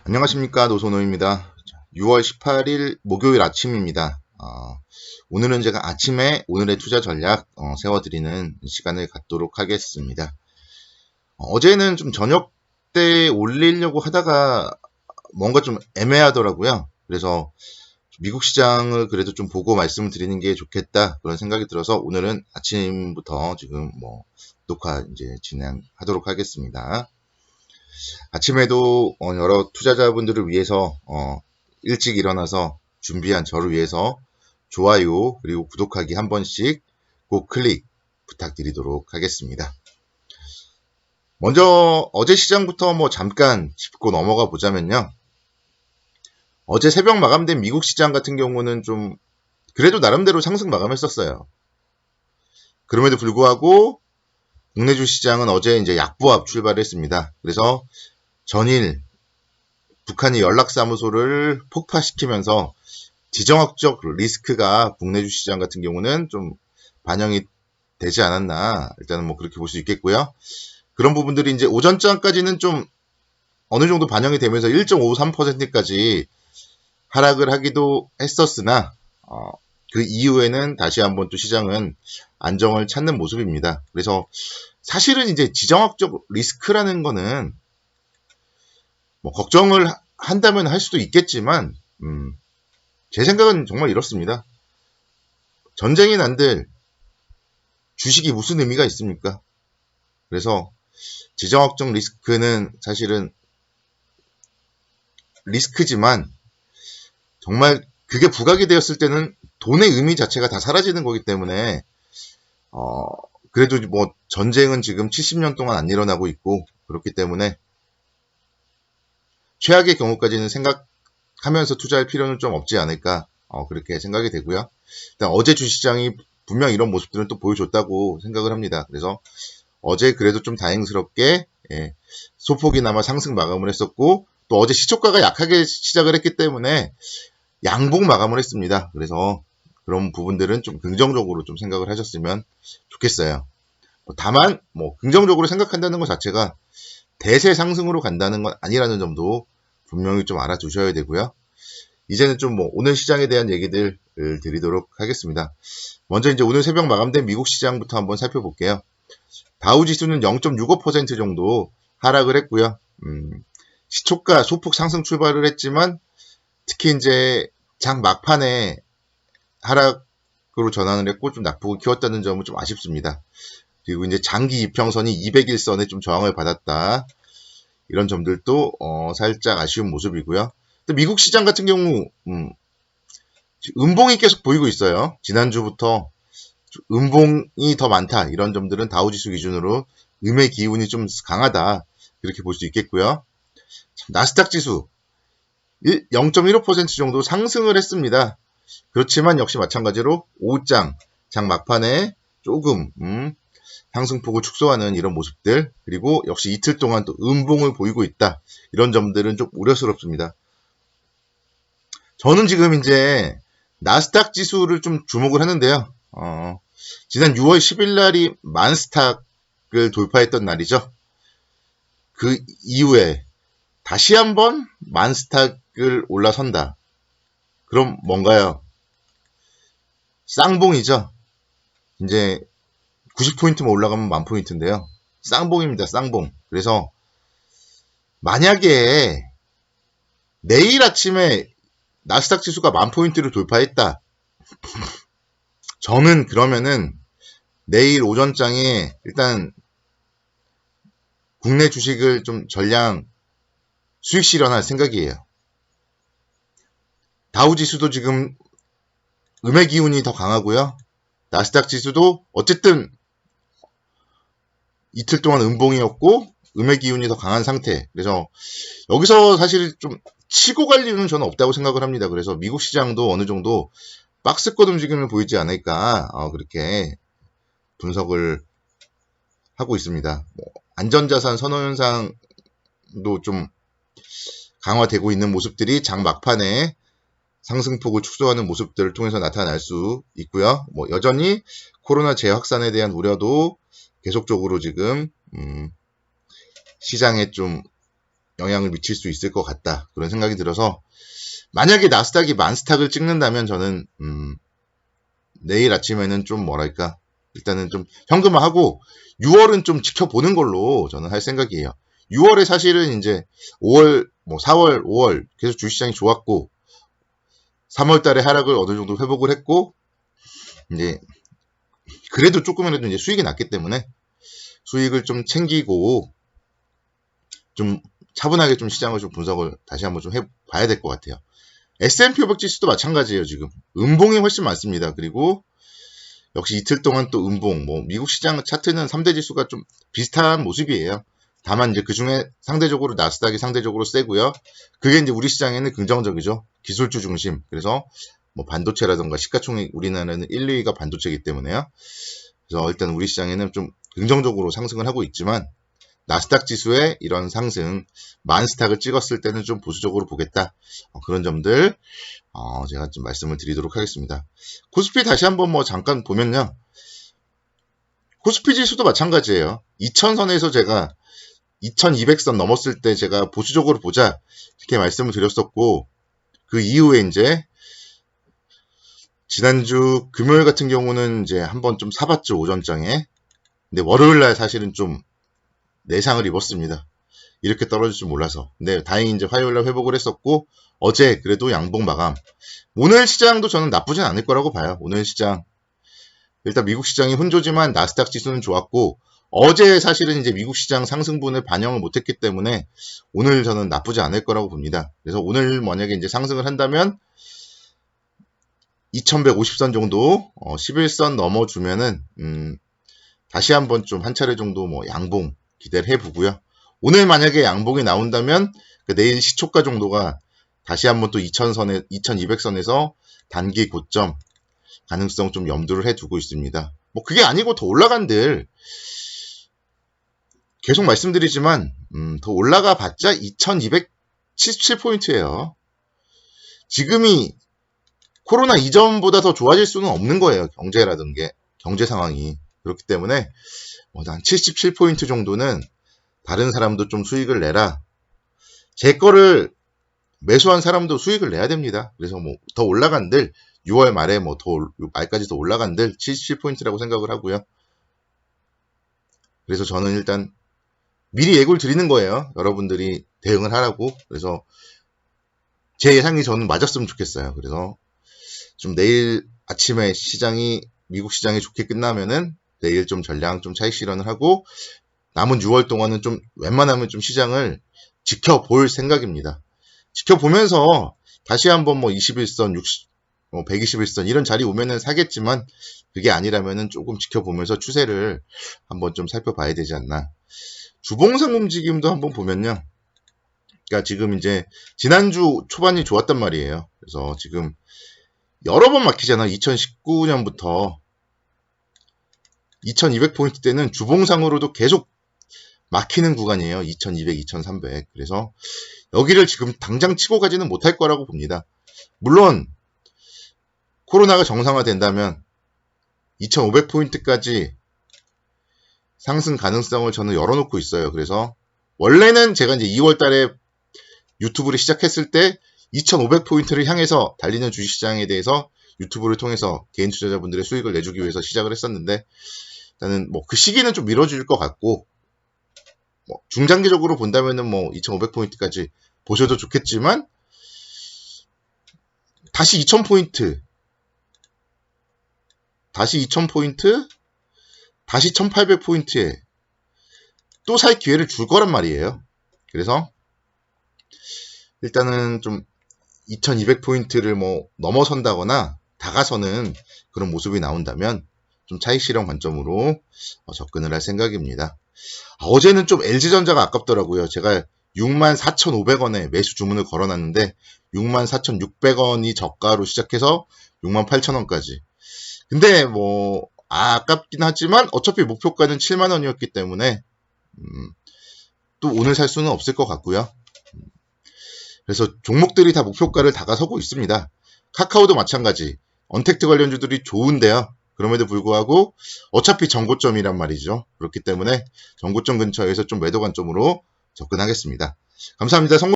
안녕하십니까, 노선호입니다. 6월 18일 목요일 아침입니다. 오늘은 제가 아침에 오늘의 투자 전략 세워드리는 시간을 갖도록 하겠습니다. 어제는 좀 저녁 때 올리려고 하다가 뭔가 좀 애매하더라고요. 그래서 미국 시장을 그래도 좀 보고 말씀을 드리는 게 좋겠다 그런 생각이 들어서 오늘은 아침부터 지금 녹화 이제 진행하도록 하겠습니다. 아침에도 여러 투자자분들을 위해서 일찍 일어나서 준비한 저를 위해서 좋아요 그리고 구독하기 한 번씩 꼭 클릭 부탁드리도록 하겠습니다. 먼저 어제 시장부터 잠깐 짚고 넘어가 보자면요. 어제 새벽 마감된 미국 시장 같은 경우는 좀 그래도 나름대로 상승 마감했었어요. 그럼에도 불구하고 국내 주시장은 어제 이제 약보합 출발했습니다. 그래서 전일 북한이 연락사무소를 폭파시키면서 지정학적 리스크가 국내 주시장 같은 경우는 좀 반영이 되지 않았나 일단은 그렇게 볼 수 있겠고요. 그런 부분들이 이제 오전장까지는 좀 어느 정도 반영이 되면서 1.53%까지 하락을 하기도 했었으나 그 이후에는 다시 한번 또 시장은 안정을 찾는 모습입니다. 그래서 사실은 이제 지정학적 리스크라는 거는 걱정을 한다면 할 수도 있겠지만 제 생각은 정말 이렇습니다. 전쟁이 난들 주식이 무슨 의미가 있습니까? 그래서 지정학적 리스크는 사실은 리스크지만 정말 그게 부각이 되었을 때는 돈의 의미 자체가 다 사라지는 거기 때문에 그래도 전쟁은 지금 70년 동안 안 일어나고 있고 그렇기 때문에 최악의 경우까지는 생각하면서 투자할 필요는 좀 없지 않을까 그렇게 생각이 되고요. 일단 어제 주시장이 분명 이런 모습들은 또 보여줬다고 생각을 합니다. 그래서 어제 그래도 좀 다행스럽게 소폭이나마 상승 마감을 했었고 또 어제 시초가가 약하게 시작을 했기 때문에 양봉 마감을 했습니다. 그래서 그런 부분들은 좀 긍정적으로 좀 생각을 하셨으면 좋겠어요. 다만 긍정적으로 생각한다는 것 자체가 대세 상승으로 간다는 건 아니라는 점도 분명히 좀 알아두셔야 되고요. 이제는 좀 오늘 시장에 대한 얘기들을 드리도록 하겠습니다. 먼저 이제 오늘 새벽 마감된 미국 시장부터 한번 살펴볼게요. 다우 지수는 0.65% 정도 하락을 했고요. 시초가 소폭 상승 출발을 했지만 특히 이제 장 막판에 하락으로 전환을 했고 좀 낙폭을 키웠다는 점은 좀 아쉽습니다. 그리고 이제 장기 이평선이 200일선에 좀 저항을 받았다. 이런 점들도 살짝 아쉬운 모습이고요. 또 미국 시장 같은 경우 음봉이 계속 보이고 있어요. 지난주부터 음봉이 더 많다. 이런 점들은 다우지수 기준으로 음의 기운이 좀 강하다. 이렇게 볼 수 있겠고요. 나스닥 지수 0.15% 정도 상승을 했습니다. 그렇지만 역시 마찬가지로 오후장 장 막판에 조금 상승폭을 축소하는 이런 모습들 그리고 역시 이틀 동안 또 음봉을 보이고 있다. 이런 점들은 좀 우려스럽습니다. 저는 지금 이제 나스닥 지수를 좀 주목을 하는데요. 지난 6월 10일 날이 만스탁을 돌파했던 날이죠. 그 이후에 다시 한번 만스탁을 올라선다. 그럼 뭔가요? 쌍봉이죠. 이제 90포인트만 올라가면 만포인트인데요. 쌍봉입니다. 쌍봉. 그래서 만약에 내일 아침에 나스닥 지수가 만포인트를 돌파했다. 저는 그러면은 내일 오전장에 일단 국내 주식을 좀 전량 수익 실현할 생각이에요. 다우 지수도 지금 음의 기운이 더 강하고요. 나스닥 지수도 어쨌든 이틀 동안 음봉이었고 음의 기운이 더 강한 상태. 그래서 여기서 사실 좀 치고 갈 이유는 저는 없다고 생각을 합니다. 그래서 미국 시장도 어느 정도 박스권 움직임을 보이지 않을까 그렇게 분석을 하고 있습니다. 안전자산 선호 현상도 좀 강화되고 있는 모습들이 장 막판에 상승폭을 축소하는 모습들을 통해서 나타날 수 있고요. 여전히 코로나 재확산에 대한 우려도 계속적으로 지금 시장에 좀 영향을 미칠 수 있을 것 같다. 그런 생각이 들어서 만약에 나스닥이 만스탁을 찍는다면 저는 내일 아침에는 좀 뭐랄까 일단은 좀 현금화하고 6월은 좀 지켜보는 걸로 저는 할 생각이에요. 6월에 사실은 이제 5월, 4월, 5월 계속 주식시장이 좋았고 3월 달에 하락을 어느 정도 회복을 했고 이제 그래도 조금이라도 이제 수익이 났기 때문에 수익을 좀 챙기고 좀 차분하게 좀 시장을 좀 분석을 다시 한번 좀 해봐야 될 것 같아요. S&P 500 지수도 마찬가지예요. 지금 음봉이 훨씬 많습니다. 그리고 역시 이틀 동안 또 음봉, 미국 시장 차트는 3대 지수가 좀 비슷한 모습이에요. 다만 이제 그 중에 상대적으로 나스닥이 상대적으로 세고요. 그게 이제 우리 시장에는 긍정적이죠. 기술주 중심. 그래서 반도체라던가 시가총액 우리나라는 1, 2위가 반도체이기 때문에요. 그래서 일단 우리 시장에는 좀 긍정적으로 상승을 하고 있지만 나스닥 지수의 이런 상승, 만스탁을 찍었을 때는 좀 보수적으로 보겠다. 그런 점들 제가 좀 말씀을 드리도록 하겠습니다. 코스피 다시 한번 잠깐 보면요. 코스피 지수도 마찬가지예요. 2000선에서 제가 2200선 넘었을 때 제가 보수적으로 보자 이렇게 말씀을 드렸었고 그 이후에 이제 지난주 금요일 같은 경우는 이제 한번 좀 사봤죠. 오전장에. 근데 월요일날 사실은 좀 내상을 입었습니다. 이렇게 떨어질 줄 몰라서. 근데 다행히 이제 화요일날 회복을 했었고 어제 그래도 양봉 마감. 오늘 시장도 저는 나쁘진 않을 거라고 봐요. 오늘 시장 일단 미국 시장이 혼조지만 나스닥 지수는 좋았고 어제 사실은 이제 미국 시장 상승분을 반영을 못했기 때문에 오늘 저는 나쁘지 않을 거라고 봅니다. 그래서 오늘 만약에 이제 상승을 한다면 2150선 정도 11선 넘어주면은 다시 한번 좀 한 차례 정도 양봉 기대를 해보고요. 오늘 만약에 양봉이 나온다면 내일 시초가 정도가 다시 한번 또 2000선에 2200선에서 단기 고점 가능성 좀 염두를 해두고 있습니다. 그게 아니고 더 올라간들 계속 말씀드리지만 더 올라가 봤자 2277포인트예요. 지금이 코로나 이전보다 더 좋아질 수는 없는 거예요. 경제라든가 경제 상황이. 그렇기 때문에 한 77포인트 정도는 다른 사람도 좀 수익을 내라. 제 거를 매수한 사람도 수익을 내야 됩니다. 그래서 더 올라간들 6월 말에 말까지 더 올라간들 77포인트라고 생각을 하고요. 그래서 저는 일단 미리 예고를 드리는 거예요. 여러분들이 대응을 하라고. 그래서 제 예상이 저는 맞았으면 좋겠어요. 그래서 좀 내일 아침에 미국 시장이 좋게 끝나면은 내일 좀 전량 좀 차익 실현을 하고 남은 6월 동안은 좀 웬만하면 좀 시장을 지켜볼 생각입니다. 지켜보면서 다시 한번 21선, 121선 이런 자리 오면은 사겠지만 그게 아니라면은 조금 지켜보면서 추세를 한번 좀 살펴봐야 되지 않나. 주봉상 움직임도 한번 보면요. 그러니까 지금 이제 지난주 초반이 좋았단 말이에요. 그래서 지금 여러 번 막히잖아. 2019년부터 2200포인트 때는 주봉상으로도 계속 막히는 구간이에요. 2200, 2300. 그래서 여기를 지금 당장 치고 가지는 못할 거라고 봅니다. 물론 코로나가 정상화된다면 2500포인트까지 상승 가능성을 저는 열어놓고 있어요. 그래서 원래는 제가 이제 2월 달에 유튜브를 시작했을 때 2500포인트를 향해서 달리는 주식시장에 대해서 유튜브를 통해서 개인 투자자분들의 수익을 내주기 위해서 시작을 했었는데 일단은 그 시기는 좀 미뤄질 것 같고 중장기적으로 본다면은 2500포인트까지 보셔도 좋겠지만 다시 2000포인트 다시 1800포인트에 또 살 기회를 줄 거란 말이에요. 그래서 일단은 좀 2200포인트를 넘어선다거나 다가서는 그런 모습이 나온다면 좀 차익 실현 관점으로 접근을 할 생각입니다. 어제는 좀 LG전자가 아깝더라고요. 제가 64,500원에 매수 주문을 걸어놨는데 64,600원이 저가로 시작해서 68,000원까지. 근데 아깝긴 하지만 어차피 목표가는 7만원이었기 때문에 또 오늘 살 수는 없을 것 같고요. 그래서 종목들이 다 목표가를 다가서고 있습니다. 카카오도 마찬가지. 언택트 관련주들이 좋은데요. 그럼에도 불구하고 어차피 전고점이란 말이죠. 그렇기 때문에 전고점 근처에서 좀 매도 관점으로 접근하겠습니다. 감사합니다.